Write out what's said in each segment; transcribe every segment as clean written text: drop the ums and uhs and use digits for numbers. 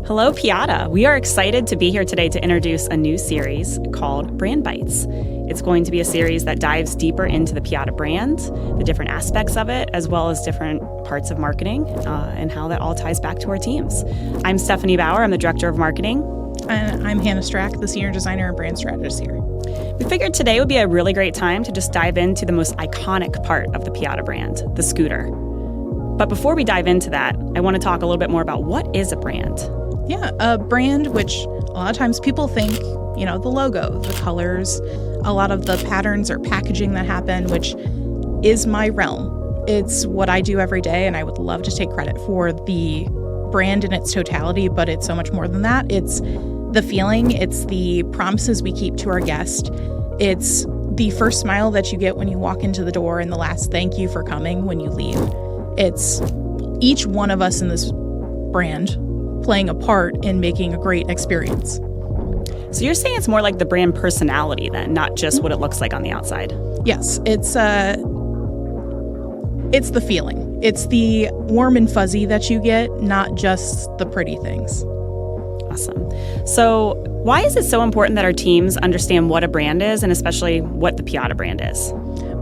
Hello, Piada. We are excited to be here today to introduce a new series called Brand Bites. It's going to be a series that dives deeper into the Piada brand, the different aspects of it, as well as different parts of marketing and how that all ties back to our teams. I'm Stephanie Bauer. I'm the Director of Marketing. And I'm Hannah Strack, the Senior Designer and Brand Strategist here. We figured today would be a really great time to just dive into the most iconic part of the Piada brand, the scooter. But before we dive into that, I want to talk a little bit more about what is a brand. Yeah, a brand, which a lot of times people think, the logo, the colors, a lot of the patterns or packaging that happen, which is my realm. It's what I do every day, and I would love to take credit for the brand in its totality, but it's so much more than that. It's the feeling, it's the promises we keep to our guest, it's the first smile that you get when you walk into the door and the last thank you for coming when you leave. It's each one of us in this brand playing a part in making a great experience. So you're saying it's more like the brand personality then, not just what it looks like on the outside? Yes, it's the feeling. It's the warm and fuzzy that you get, not just the pretty things. Awesome. So why is it so important that our teams understand what a brand is and especially what the Piada brand is?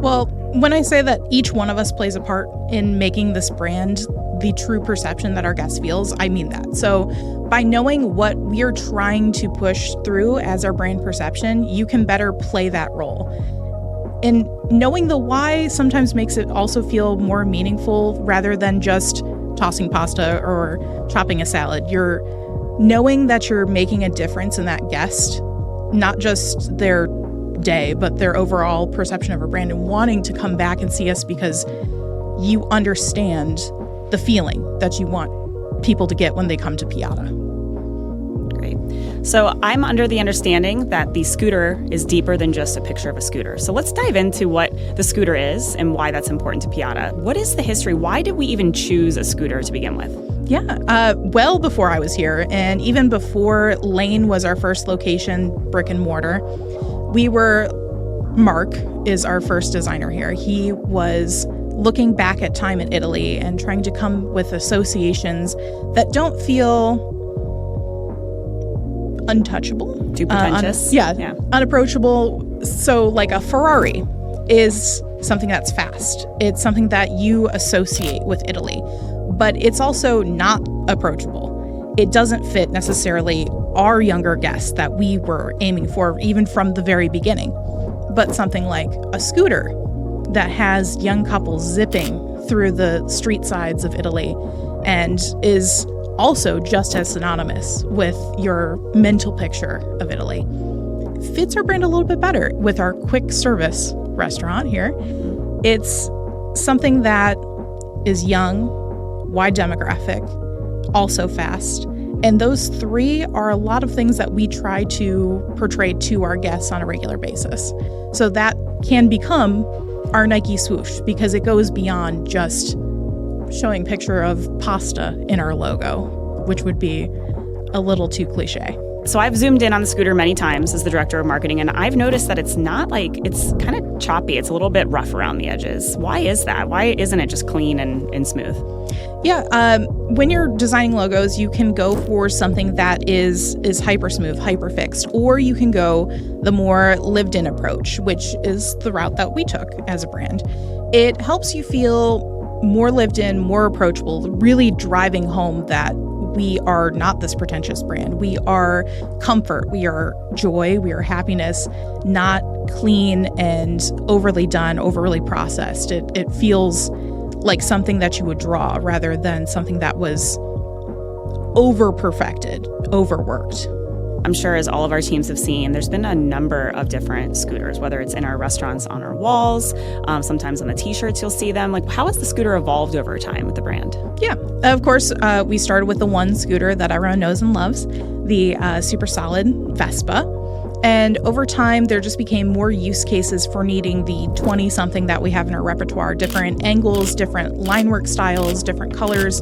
Well, when I say that each one of us plays a part in making this brand the true perception that our guest feels, I mean that. So by knowing what we are trying to push through as our brand perception, you can better play that role. And knowing the why sometimes makes it also feel more meaningful rather than just tossing pasta or chopping a salad. You're knowing that you're making a difference in that guest, not just their day, but their overall perception of our brand, and wanting to come back and see us because you understand the feeling that you want people to get when they come to Piada. Great. So I'm under the understanding that the scooter is deeper than just a picture of a scooter. So let's dive into what the scooter is and why that's important to Piada. What is the history? Why did we even choose a scooter to begin with? Yeah, well before I was here, and even before Lane was our first location, brick and mortar, Mark is our first designer here. He was looking back at time in Italy and trying to come with associations that don't feel untouchable. Too pretentious? Unapproachable. So like a Ferrari is something that's fast. It's something that you associate with Italy, but it's also not approachable. It doesn't fit necessarily our younger guests that we were aiming for, even from the very beginning. But something like a scooter that has young couples zipping through the street sides of Italy and is also just as synonymous with your mental picture of Italy fits our brand a little bit better with our quick service restaurant here. It's something that is young, wide demographic, also fast. And those three are a lot of things that we try to portray to our guests on a regular basis. So that can become our Nike swoosh because it goes beyond just showing a picture of pasta in our logo, which would be a little too cliche. So I've zoomed in on the scooter many times as the Director of Marketing, and I've noticed that it's kind of choppy. It's a little bit rough around the edges. Why is that? Why isn't it just clean and smooth? Yeah, when you're designing logos, you can go for something that is hyper smooth, hyper fixed, or you can go the more lived in approach, which is the route that we took as a brand. It helps you feel more lived in, more approachable, really driving home that we are not this pretentious brand. We are comfort, we are joy, we are happiness, not clean and overly done, overly processed. It feels like something that you would draw rather than something that was over-perfected, overworked. I'm sure as all of our teams have seen, there's been a number of different scooters, whether it's in our restaurants, on our walls, sometimes on the t-shirts you'll see them. Like, how has the scooter evolved over time with the brand? Yeah, of course, we started with the one scooter that everyone knows and loves, the super solid Vespa. And over time, there just became more use cases for needing the 20-something that we have in our repertoire, different angles, different line work styles, different colors,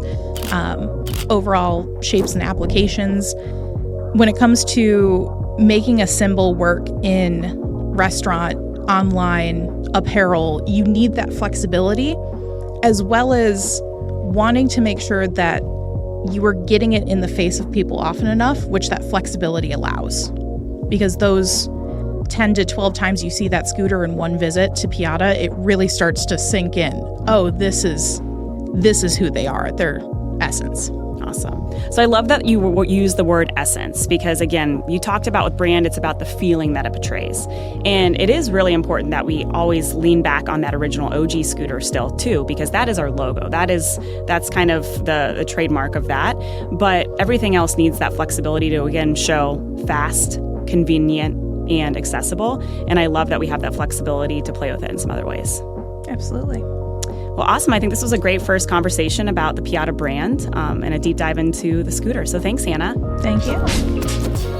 overall shapes and applications. When it comes to making a symbol work in restaurant, online, apparel, you need that flexibility, as well as wanting to make sure that you are getting it in the face of people often enough, which that flexibility allows. Because those 10 to 12 times you see that scooter in one visit to Piada, it really starts to sink in. Oh, this is who they are at their essence. Awesome. So I love that you use the word essence because, again, you talked about with brand, it's about the feeling that it portrays. And it is really important that we always lean back on that original OG scooter still, too, because that is our logo. That's kind of the trademark of that. But everything else needs that flexibility to, again, show fast, convenient, and accessible. And I love that we have that flexibility to play with it in some other ways. Absolutely. Well, awesome. I think this was a great first conversation about the Piada brand and a deep dive into the scooter. So thanks, Hannah. Thank you.